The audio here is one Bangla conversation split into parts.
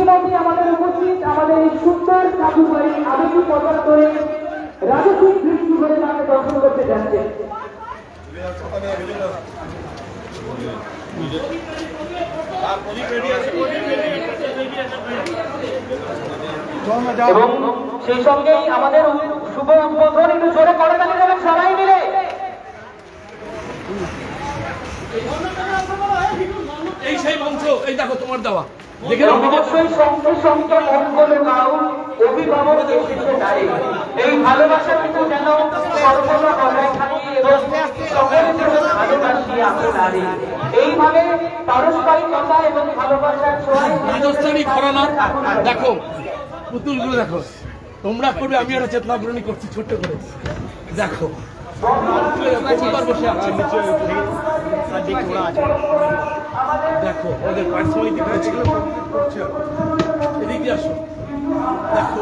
ইতিমধ্যে আমাদের উপস্থিত আমাদের এই সুন্দর ঠাকুরবাড়ি আবেদী প্রচার করে রাজস্ব সৃষ্টি করে তাকে দর্শন করতে যাচ্ছে। এবং সেই সঙ্গেই আমাদের শুভ উদ্বোধন একটু জোরে করে দাঁড়িয়ে যাবেন সবাই মিলে। এই সেই মঞ্চ, এই দেখো তোমার দেওয়া অবশ্যই সঙ্গে সঙ্গে মঙ্গল গাও অভিভাবক এসেছে তাই এই ভালোবাসা কিন্তু যেন সর্বদা বজায় থাকে এবং সকলের জন্য ভালোবাসি আমি নারী। এইভাবে পারস্পরিকতা এবং ভালোবাসার ছোঁয়ায় রাজস্থানী ঘরানা দেখো, পুতুলগুলো দেখো, তোমরা করবে, আমি একটা চেতনা পূরণী করছি ছোট্ট করে। দেখো বসে আছে, দেখো ওদের পার্সোনালিটি এদিকে আসো, দেখো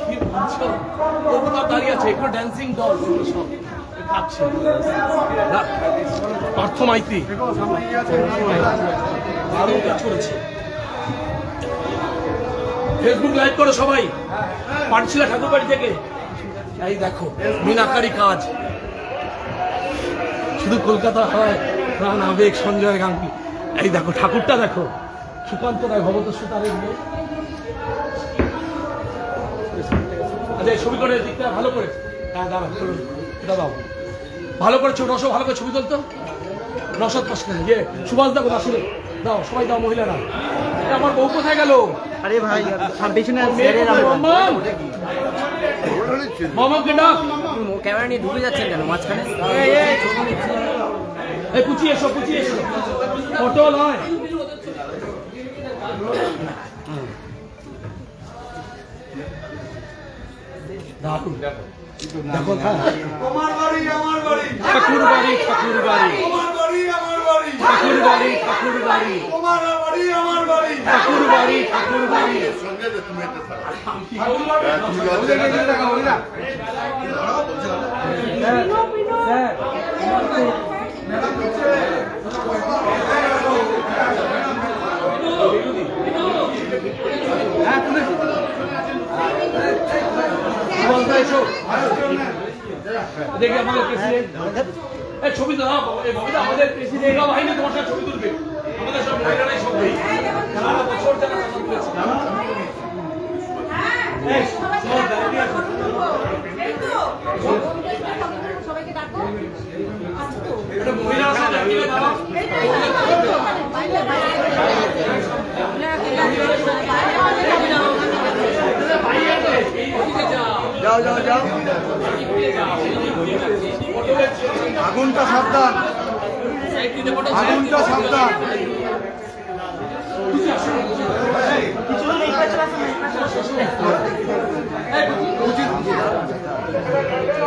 কি বলছো, কবুতর দাঁড়িয়ে আছে, এখানে ড্যান্সিং ডল সব খাচ্ছে। পার্থ মাইতি দারুণ কাজ করেছে। ফেসবুক লাইভ করো সবাই, পাঠশিলা ঠাকুরবাড়ি থেকে। এই দেখো মিনাকারি কাজ, শুধু কলকাতা হয় প্রাণ আবেগ সঞ্জয় গাঙ্গুলি। এই দেখো ঠাকুরটা দেখো, সুকান্ত রায় ভবত সুতারের মেয়ে। আচ্ছা ছবি করে দিকটা ভালো করে, হ্যাঁ দাঁড়া এটা দাও, ভালো করে ছবি, রসো ভালো করে ছবি তুলতো, রসদ কষ্ট ইয়ে সুভাষ দাও আসলে দাও, সবাই দাও মহিলারা। আমার বউ কোথায় গেল? আরে ভাই মামাকে ডাক, ক্যামেরা নিয়ে ঢুকে যাচ্ছেন কেন মাঝখানে? এই পুচিয়ে এসো, পুচিয়ে এসো, ফটো নয়। দারুণ দেখো, তোমার বাড়ি আমার বাড়ি, ঠাকুর বাড়ি, ঠাকুর বাড়ি, তোমার বাড়ি আমার বাড়ি, ঠাকুর বাড়ি, ঠাকুর বাড়ি, তোমার বাড়ি আমার বাড়ি, ঠাকুর বাড়ি, ঠাকুর বাড়ি। সঙ্গে তুমি একটা থাকো। দেখি আমাদের প্রেসিডেন্ট, এই ছবি তো দাও, এই ববিদা আমাদের প্রেসিডেন্ট বাহিনী তোমার সাথে ছবি তুলবে, আমাদের সব মহিলারাই সব নেই, সারা বছর যারা কথা বলেছে। এটা মহিলারা সাথে একটিভে দাও, যাও যাও যাও, আগুনটা সাবধান, আগুনটা সাবধান।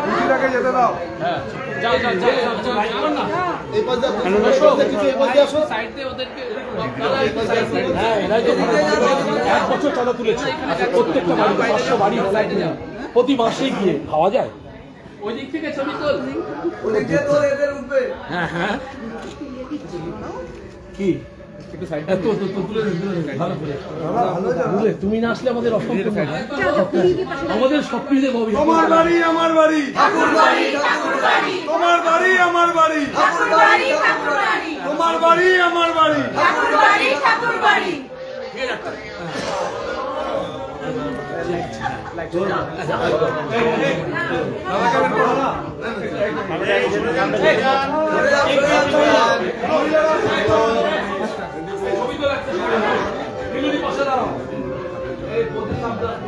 পুচিটাকে যেতে দাও। যাও যাও যাও যাও না, এই পাশে কিছু এই পাশে আসো। সাইড দিয়ে ওদেরকে, হ্যাঁ এরাই তো 1 বছর চাঁদা তুলেছে প্রত্যেকটা বাড়ি, 500 বাড়ি প্রতি মাসে গিয়ে খাওয়া যায়। ওই দিক থেকে ছবি তোল, ওদিকে তোর এদের উঠবে। হ্যাঁ হ্যাঁ কি একটু সাইড তো তুলে ভালো করে, তুমি না আসলে আমাদের অসম্পূর্ণ, আমাদের সবকিছু ববি। তোমার বাড়ি আমার বাড়ি, ঠাকুর বাড়ি, ঠাকুর বাড়ি, তোমার বাড়ি আমার বাড়ি, ঠাকুর বাড়ি, ঠাকুর বাড়ি, তোমার বাড়ি আমার বাড়ি, ঠাকুর বাড়ি, ঠাকুর বাড়ি। ছবি তো লাগছে, এগুলি পাশে দাঁড়াও। এই বলতে সাবধান,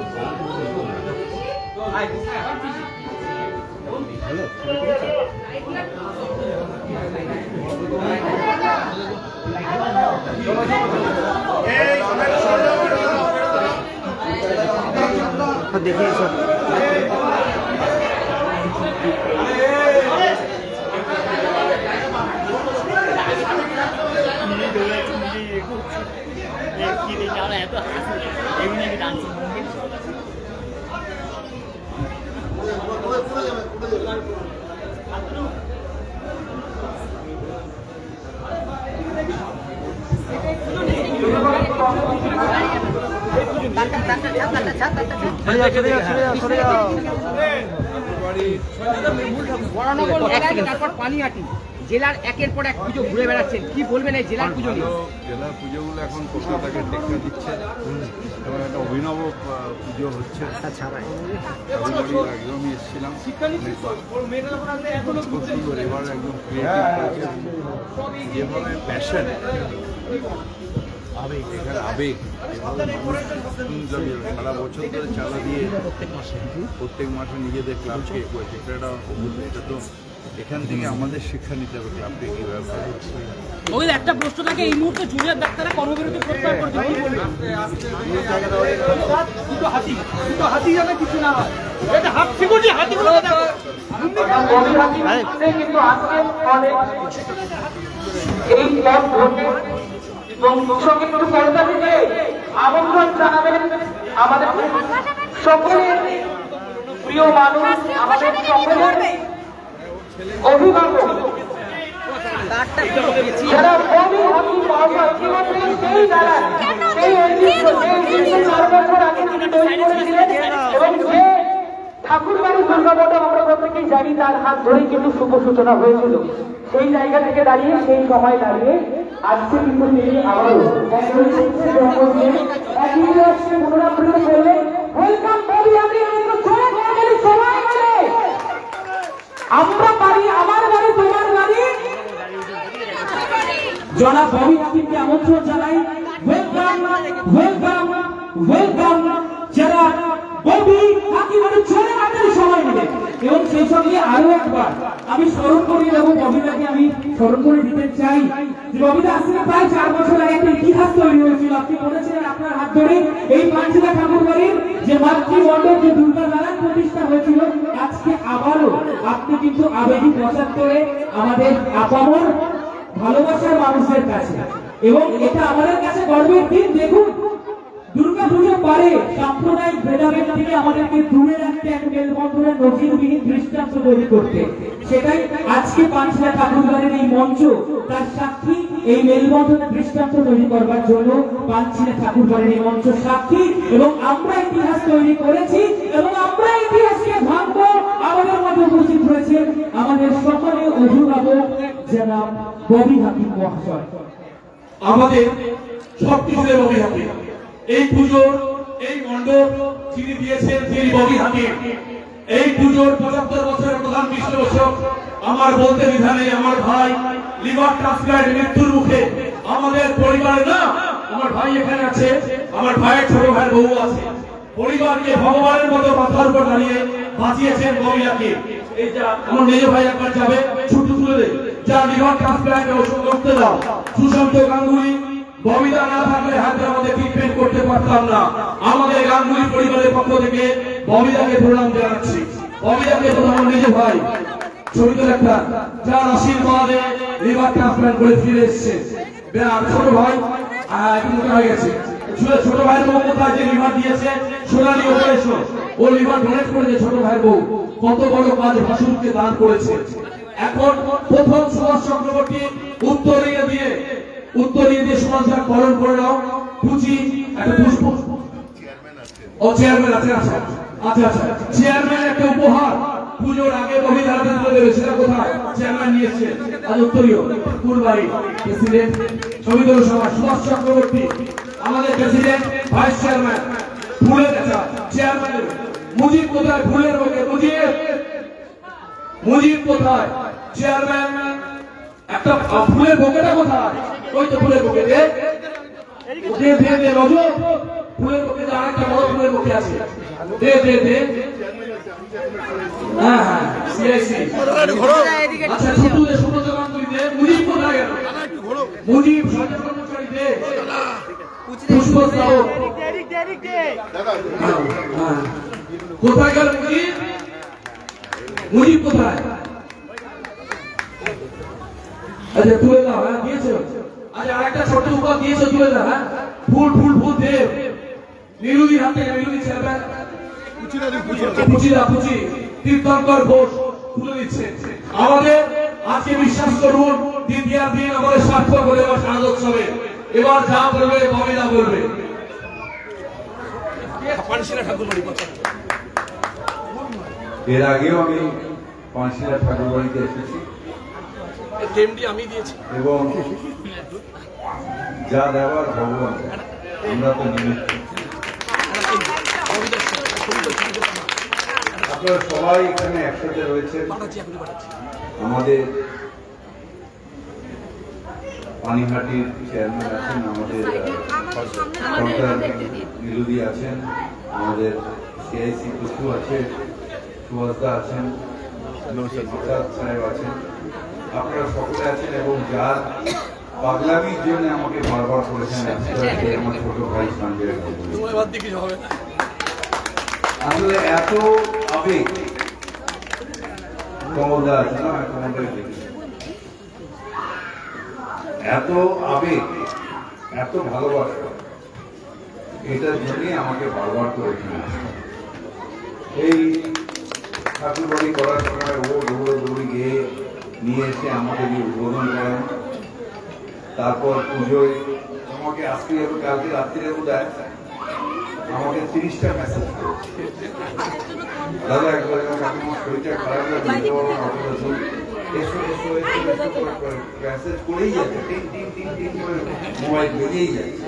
देखिए सर পানিহাটি জেলার একের পর এক পুজো ঘুরে বেড়াচ্ছেন, কি বলবেন এই জেলার পুজো নিয়ে? জেলার পুজোগুলো এখন কলকাতাকে টেক্কা দিচ্ছে এবং একটা অভিনব পুজো হচ্ছে। একদমই এসেছিলাম এবার একদম যেভাবে প্যাশন এখানে আবেগ সারা বছর ধরে চালা দিয়ে প্রত্যেক মাসে নিজেদের ক্লাবকে করেছে, এটা তো এখান থেকে আমাদের শিক্ষা নিতে হবে ক্লাবকে কীভাবে। ওই একটা প্রশ্ন থাকে, এই মুহূর্তে জুনিয়র ডাক্তাররা কর্মবিরতি প্রত্যাহার করছে, দুটো হাতি যাতে কিছু না হয়, এটা হাত সিকিউরিটি হাতিগুলো দেখো কিন্তু আজকে এই ক্লাব এবং সঙ্গে একটু পর্দা থেকে আমন্ত্রণ জানাবেন আমাদের সকলের প্রিয় মানুষ, আমাদের সকলের অভিভাবক যারা ববি হাকিম মহাশয় ইতিমধ্যে সেই দ্বারা সেই ঐতিহ্য 4 বছর আগে তিনি তৈরি করেছিলেন এবং যে ঠাকুরবাড়ি দুর্গামণ্ডপ আমরা প্রত্যেকেই জানি তার হাত ধরেই কিন্তু শুভ সূচনা হয়েছিল। সেই জায়গা থেকে দাঁড়িয়ে সেই সময় দাঁড়িয়ে আজকে কিন্তু তিনি আবারও পুনরাবৃত্তি করলেন। ওয়েলকাম ববি হাকিম, সবাই মিলে আমরা পারি আমার বাড়ি তোমার বাড়ি জনাব ববি হাকিমকে আমন্ত্রণ জানাই। ওয়েলকাম ওয়েলকাম ওয়েলকাম যারা ববি হাকিমের ছোট হাতের সবাই মিলে। এবং সেই সঙ্গে আরো একবার আমি স্মরণ করি এবং ববিদাকে আমি স্মরণ করে দিতে চাই যে ববিদা আসলে প্রায় 4 বছর আগে একটা ইতিহাস তৈরি হয়েছিল। আপনি বলেছিলেন আপনার হাত ধরে এই পাঁচশিলা ঠাকুরবাড়ির যে মাতৃমণ্ডপ যে দুর্গা মেলার প্রতিষ্ঠা হয়েছিল, আজকে আবারও আপনি কিন্তু আবেগী 75-এ আমাদের আপামর ভালোবাসার মানুষের কাছে, এবং এটা আমাদের কাছে গর্বের দিন। দেখুন দুর্গা পুজো পারে সাম্প্রদায়িক ভেদাভেদ থেকে আমাদেরকে দূরে রাখতে এক মেলবন্ধনের নজিরবিহীন দৃষ্টান্ত তৈরি করতে, সেটাই আজকে পাঁচশিলা ঠাকুরবাড়ির এই মঞ্চ তার সাক্ষী। এই মেলবন্ধনের দৃষ্টান্ত তৈরি করবার জন্য পাঁচশিলা ঠাকুরবাড়ির এই মঞ্চ সাক্ষী, এবং আমরা ইতিহাস তৈরি করেছি এবং আমরা ইতিহাসকে ভাঙবো। আমাদের মধ্যে উপস্থিত হয়েছে আমাদের সকলের অভিভাবক জনাব ববি হাকিম মহাশয়, আমাদের সবকিছুর ববি হাকিম। এই পুজোর এই মণ্ডপ যিনি দিয়েছেন তিনি ববি হাকিম। এই পুজোর 75 বছরের প্রধান পৃষ্ঠপোষক আমার বলতে বিধানে আমার ভাই লিভার ট্রান্সপ্লান্ট মৃত্যুর মুখে আমাদের পরিবার না, আমার ভাই এখানে আছে, আমার ভাইয়ের ছোট ভাইয়ের বউ আছে, পরিবারকে ভগবানের মতো মাথার উপর দাঁড়িয়ে বাঁচিয়েছেন ববি হাকিম। এই যা আমার মেজ ভাই একবার যাবে ছুটু তুলে দেয়, যা লিভার ট্রান্সপ্লান্ট ওষুধ করতে দাও। সুশান্ত গাঙ্গুলি ববিদা না থাকলে হাতে আমাদের ট্রিটমেন্ট করতে পারতাম না। আমাদের গাঙ্গুলি পরিবারের পক্ষ থেকে ববিদাকে প্রণাম জানাচ্ছি। ববিদাকে তো আমার নিজে ভাই, ছবিতে একটা যার আশীর্বাদে লিভার ট্রান্সপ্লান্ট করে ফিরে এসেছে। ছোট ভাই হয়ে গেছে, ছোট ভাইয়ের বউ কোথায় যে লিভার দিয়েছে সোনালী অপারেশন, ও লিভার ডোনেট করেছে ছোট ভাইয়ের বউ। কত বড় কাজ ভাসুরকে দান করেছে। এখন প্রথম সুভাষ চক্রবর্তী উত্তরীয় দিয়ে সমাজটা পালন করে নাও। পুঁজি একটা পুষ্প ও চেয়ারম্যান আছে, আচ্ছা আচ্ছা চেয়ারম্যান একটা উপহার পুজোর আগে ববিদা হাতে তুলে দেবে, সেটা কোথায় চেয়ারম্যান নিয়ে এসছে। আজ উত্তরীয় ফুলবাড়ি প্রেসিডেন্ট সমিতির সভা সুভাষ চক্রবর্তী আমাদের প্রেসিডেন্ট ভাইস চেয়ারম্যান ফুলের চেয়ারম্যান। মুজিব কোথায় ফুলের বকে? মুজিব কোথায় চেয়ারম্যান? একটা ফুলের বকেটা কোথায়? ওই তো ফুলের বকে দে দে দে দে রজত, ফুলের বকে আরেকটা বড় ফুলের বকে আছে, দে দে দে। হ্যাঁ হ্যাঁ সিআইসি আচ্ছা ছোট দে, ছোট দোকান তুই দে। মুজিব কোথায় গেল? মুজিব সরকার কর্মচারী দে। পুষ্প দাও কোথায় গেল মুজিব? মুজিব কোথায়? আচ্ছা তুলে দাও। হ্যাঁ দিয়েছো। আচ্ছা আরেকটা ছোট উপহার দিয়েছো, তুলে দাও। হ্যাঁ ফুল ফুল ফুল দেব। নিরুদি হাতে নিরুদি চেয়ারম্যান পুচি তীর্থঙ্কর ঘোষ তুলে দিচ্ছে। আমাদের আজকে বিশ্বাস করুন দ্বিতীয় দিন আমাদের সার্থক হলে এবার শারদ উৎসবে এবার যা বলবে ববিদা বলবে পানশিলা ঠাকুর বাড়ি কথা। এর আগেও আমি পানশিলা ঠাকুর বাড়িতে এসেছি টেমটি আমি দিয়েছি এবং যা দেওয়ার ভগবান, আমরা তো নিমিত্ত। আপনারা সবাই এখানে একসাথে রয়েছেন। আমাদের পানিহাটির চেয়ারম্যান আছেন, আমাদের নীলুদি আছেন, আমাদের সিআইসি কুসু আছে, সুভাষদা আছেন, সাহেব আছেন, আপনারা সকলে আছেন এবং যার পাগলামির জন্য আমাকে বারবার করেছেন আমার ছোট ভাই সঞ্জয়। আসলে এত আবেগ কমলদা আছে না, এত আবেগ, এত ভালোবাসা, এটার জন্যই আমাকে বারবার করেছেন। এই ঠাকুর বাড়ি করার সময় ও দৌড়ি গিয়ে নিয়ে এসে আমাকে দিয়ে উদ্বোধন করেন। তারপর পুজোয় আমাকে আজকে কালকে রাত্রিরে বোধহয় আমাকে 30টা মেসেজ করেছে, দাদা একবার আমার শরীরটা খারাপ লাগছে, এসো এসো এসো মেসেজ করেই যাচ্ছে, টিং টিং টিং টিং করে মোবাইল বেজেই যাচ্ছে।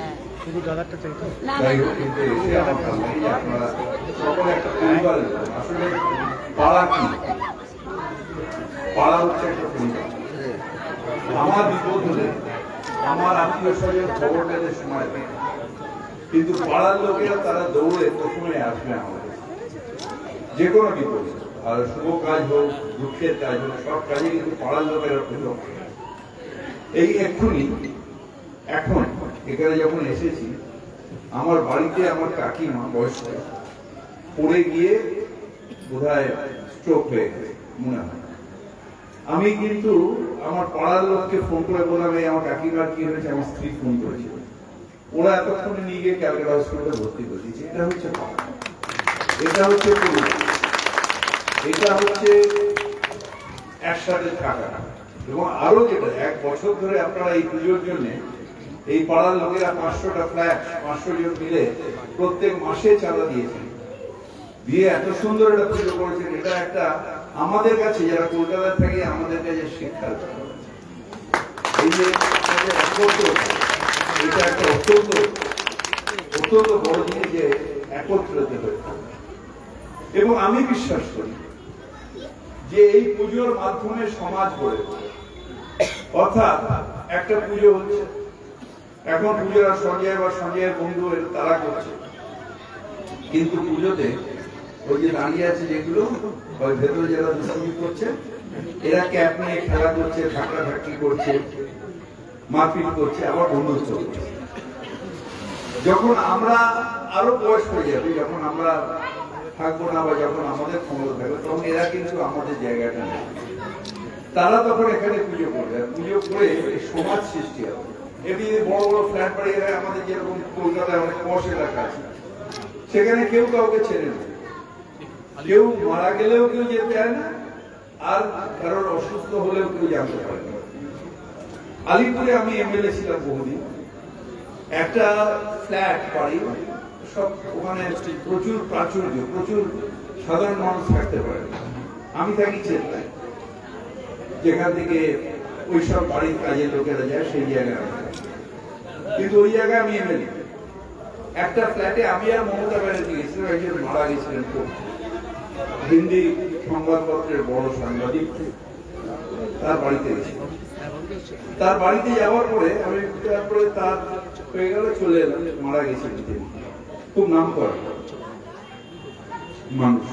যাই হোক, কিন্তু এসে আমার ভালো লাগে যে আপনারা সকলে একটা পরিবার। আসলে পাড়া কি? পাড়া হচ্ছে একটা পরিবার। আমার বিপদ হলে আমার আত্মীয় স্বজন খবর পেতে সময় দেয়, কিন্তু পাড়ার লোকেরা তারা দৌড়ে প্রথমে আসবে আমাদের যে কোনো বিপদ, আর শুভ কাজ হোক দুঃখের কাজ হোক, সব কাজে কিন্তু পাড়ার লোকেরা প্রথম। এই এক্ষুনি এখন এখানে যখন এসেছি, আমার বাড়িতে আমার কাকিমা বয়স্ক পড়ে গিয়ে বোধহয় স্ট্রোক হয়ে গেছে মনে হয়। আমি কিন্তু আমার পাড়ার লোককে ফোন করে বললাম এই আমার কাকিমার কি হয়েছে, আমার স্ত্রী ফোন করেছিল, ওরা এতক্ষণে নিয়ে গিয়ে ক্যালকাটা হসপিটালে ভর্তি করে দিয়েছে। এটা হচ্ছে পাড়া, এটা হচ্ছে পরিবার, এটা হচ্ছে একসাথে থাকা। এবং আরো যেটা 1 বছর ধরে আপনারা এই পুজোর জন্য এই পাড়ার লোকেরা 500টা ফ্ল্যাট 500 জন মিলে প্রত্যেক মাসে চাঁদা দিয়েছেন, দিয়ে এত সুন্দর একটা পুজো করেছেন। এটা একটা আমাদের কাছে যারা কলকাতা থেকে আমাদের কাছে শিক্ষা, এই যে এটা একটা অত্যন্ত অত্যন্ত বড় জিনিস যে একত্রিত হয়েছে। এবং আমি বিশ্বাস করি যে এই পুজোর মাধ্যমে সমাজ গড়ে, অর্থাৎ একটা পুজো হচ্ছে এখন, পুজোরা সঞ্জয় বা সঞ্জয়ের বন্ধু তারা করছে, কিন্তু পুজোতে ওই যে দাঁড়িয়ে আছে যেগুলো ওই ভেতরে যারা দুষ্কর্মী করছে, এরা ক্যাপ নিয়ে খেলা করছে, ধাক্কাধাক্কি করছে, মারপিট করছে, আবার বন্ধুত্ব করছে। যখন আমরা আরো বয়স হয়ে যাবে, যখন আমরা থাকবো না বা যখন আমাদের ক্ষমতা থাকবে, তখন এরা কিন্তু আমাদের জায়গাটা নেই, তারা তখন এখানে পুজো করবে। পুজো করে সমাজ সৃষ্টি হবে। এমনি বড় বড় ফ্ল্যাট বাড়ি আমাদের যেরকম কলকাতায় অনেক পশ এলাকা আছে, সেখানে কেউ কাউকে ছেড়ে না, কেউ মারা গেলেও কেউ যেতে চায় না, আর কারোর অসুস্থ হলেও কেউ জানতে পারে না। আলিপুরে আমি এমএলএ ছিলাম বহুদিন, একটা ফ্ল্যাট বাড়ি, সব ওখানে প্রচুর প্রাচুর্য, প্রচুর সাধারণ মানুষ থাকতে পারে। আমি থাকি চেন্নাই, যেখান থেকে ওইসব বাড়ির কাজের লোকেরা যায়, সেই জায়গায় কিন্তু ওই জায়গায় আমি এমএলএ। একটা ফ্ল্যাটে আমি আর মমতা ব্যানার্জি গেছিলাম, একজন মারা গেছিলেন, খুব হিন্দি সংবাদপত্রের বড় সাংবাদিক, তার বাড়িতে গেছিলাম। তার বাড়িতে যাওয়ার পরে আমি তারপরে তার হয়ে গেল, চলে এলাম, মারা গেছিলেন তিনি, খুব নাম করা মানুষ।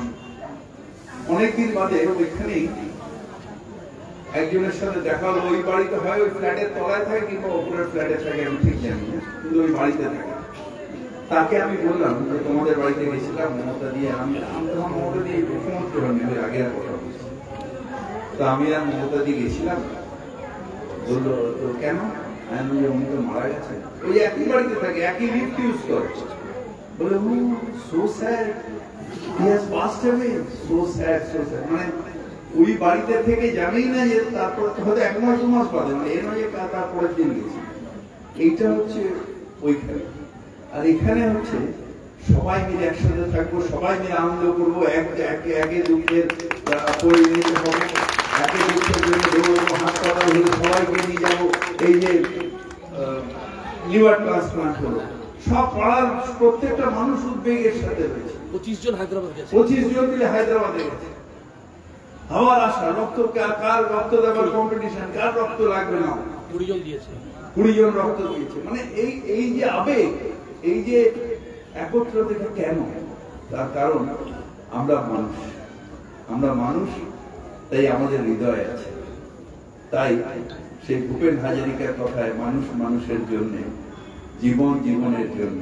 অনেকদিন বাদে ওইখানেই একজনের সাথে দেখা হলো। ওই বাড়িতে হয় ওই ফ্ল্যাটের তলায় থাকে কিংবা ওপরের ফ্ল্যাটে থাকে, আমি ঠিক জানি না, কিন্তু ওই বাড়িতে থাকে। তাকে আমি বললাম যে তোমাদের বাড়িতে গেছিলাম মমতা দিয়ে, আমি তোমার মমতা দিয়ে মুখ্যমন্ত্রী হয়নি, ওই আগে আর কথা বলছি, তো আমি আর মমতা দিয়ে গেছিলাম। বললো তো কেন? উনি তো মারা গেছে। ওই একই বাড়িতে থাকে, একই লিফট ইউজ করে। বলে so sad, he has passed away, so sad, so sad. মানে ওই বাড়িতে থেকে জানেই না যে তারপর হয়তো 1 মাস 2 মাস বাদে, মানে এর নয় তারপরের দিন গেছি। এইটা হচ্ছে ওইখানে। আর এখানে হচ্ছে সবাই মিলে একসাথে থাকবো, সবাই মিলে আনন্দ করবো, একে দুঃখের পরিণত হবো, একে দুঃখের জন্য দৌড়বো, হাসপাতাল হলে সবাইকে নিয়ে যাবো। এই যে লিভার ট্রান্সপ্লান্ট হলো, সব পাড়ার প্রত্যেকটা মানুষ উদ্বেগের সাথে রয়েছে। 25 জন হায়দ্রাবাদ গেছে, 25 জন মিলে হায়দ্রাবাদে গেছে। আমার আশা রক্ত, কার রক্ত দেওয়ার কম্পিটিশন, কার রক্ত লাগবে না, 20 জন দিয়েছে, 20 জন রক্ত দিয়েছে। মানে এই যে আবেগ, এই যে একত্রতা কেন? তার কারণ আমরা মানুষ, তাই আমাদের হৃদয় আছে। তাই সেই ভূপেন হাজারিকার কথায় মানুষ মানুষের জন্য, জীবনের জন্য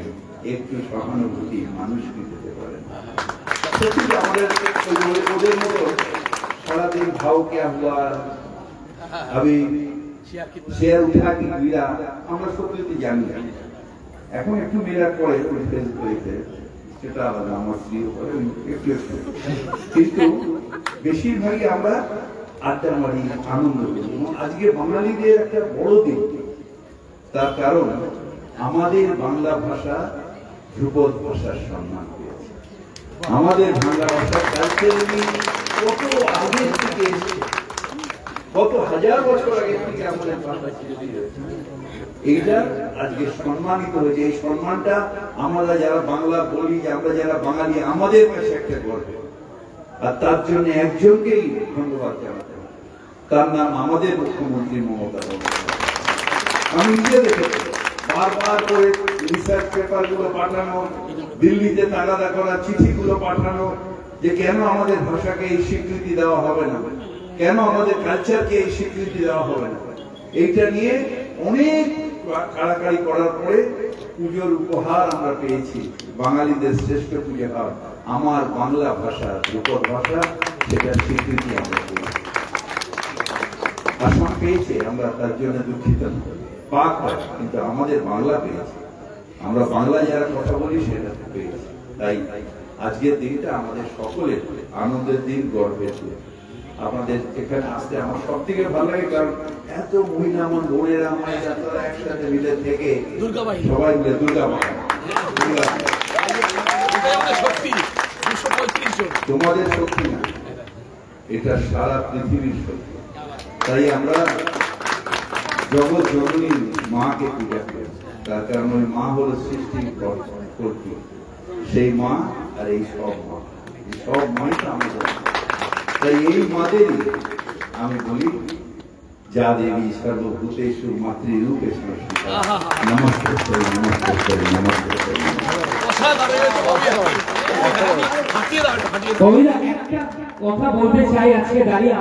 একটু সহানুভূতি মানুষ দিতে পারে। সত্যি আমাদের ওদের মতো সারাদিন ভাও কেয়া হুয়া, আমি শেয়ার উঠা কি দুইরা, আমরা সত্যি জানি না। এখন একটু মেলার পরে ওই ফেসবুকে সেটা আলাদা, আমার স্ত্রীও করে একটু, কিন্তু বেশিরভাগই আমরা আড্ডা মারি, আনন্দ করি। আজকে বাঙালিদের একটা বড় দিন, তার কারণ আমাদের বাংলা ভাষা ধ্রুপদ ভাষার সম্মান পেয়েছে। আমাদের বাংলা ভাষা কালচারালি কত আগের থেকে এসছে, কত হাজার বছর আগে থেকে আমাদের বাংলা এইটা আজকে সম্মানিত হয়েছে। এই সম্মানটা আমরা যারা বাংলা বলি, আমরা যারা বাঙালি, আমাদের কাছে একটা গর্ব। আর তার জন্য একজনকেই ধন্যবাদ জানাতে হবে, তার নাম আমাদের মুখ্যমন্ত্রী মমতা বন্দ্যোপাধ্যায়। আমি নিজে দেখেছি বারবার করে রিসার্চ পেপার গুলো পাঠানো, দিল্লিতে তাগাদা করা চিঠিগুলো পাঠানো, যে কেন আমাদের ভাষাকে এই স্বীকৃতি দেওয়া হবে না, কেন আমাদের কালচারকে এই স্বীকৃতি দেওয়া হবে না। এইটা নিয়ে অনেক কাড়াকাড়ি করার পরে পুজোর উপহার আমরা পেয়েছি, বাঙালিদের শ্রেষ্ঠ পুজোহার আমার বাংলা ভাষা, ধ্রুপদ ভাষা, সেটার স্বীকৃতি আমরা পেয়েছি। আসাম পেয়েছে, আমরা তার জন্য দুঃখিত পাক হয়, কিন্তু আমাদের বাংলা পেয়েছে, আমরা বাংলা যারা কথা বলি সেটা পেয়েছি। তাই আজকের দিনটা আমাদের সকলের আনন্দের দিন, গর্বের দিন। আপনাদের এখানে আসতে আমার সব থেকে ভালো লাগে, কারণ এত মহিলা, আমার বোনেরা, আমার যারা একসাথে মিলে থেকে সবাই মিলে দুর্গা মা, তোমাদের শক্তি না, এটা সারা পৃথিবীর শক্তি। তাই আমরা জগৎ জননী মাকে পূজা করি, তার কারণ ওই মা হলো সৃষ্টি করতে, সেই মা আর এই সব মা, এই সব মাই তো আমাদের। তাই এই মাদেরই আমি বলি, যা দেবী সর্বভূতেষু মাতৃরূপেষু নমস্তে, নমস্তে, নমস্তে। একটা কথা বলতে চাই আজকে দাঁড়িয়ে।